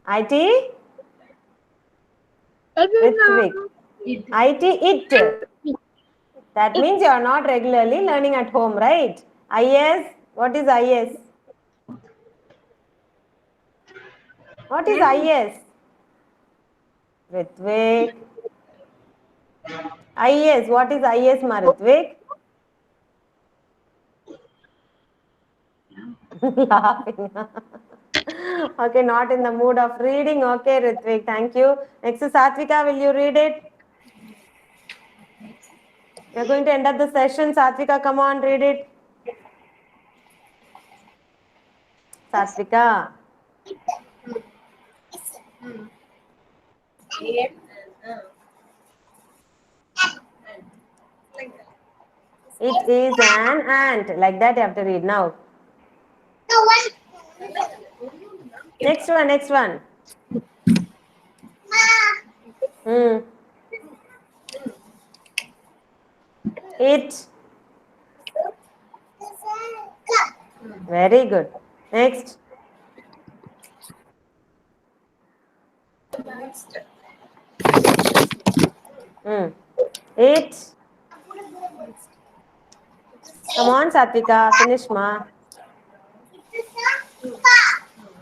IT? I don't know. Ritvik. IT, it. That means you are not regularly learning at home, right? IS, what is IS? What is IS? Ritvik. IS, what is IS, ma, Ritvik? Laughing. Okay, not in the mood of reading. Okay, Ritvik, thank you. Next is Satvika, will you read it? We're going to end up the session. Satvika, come on, read it. Satvika. It is an ant. Like that you have to read now. No one. Next one, next one. Hmm. It. Very good. Next. It. Come on, Satvika. Finish, ma.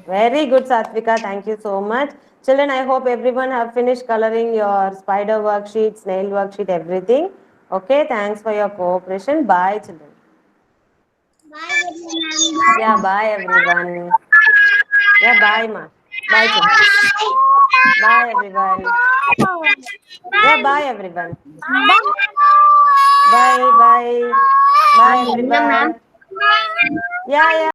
Very good, Satvika. Thank you so much. Children, I hope everyone have finished coloring your spider worksheet, snail worksheet, everything. Okay, thanks for your cooperation. Bye, children. Bye, everyone. Yeah, bye, everyone. Yeah, bye, ma. Bye, children. Bye, everyone. Yeah, bye, everyone. Bye, bye. Bye, everyone. Yeah, yeah.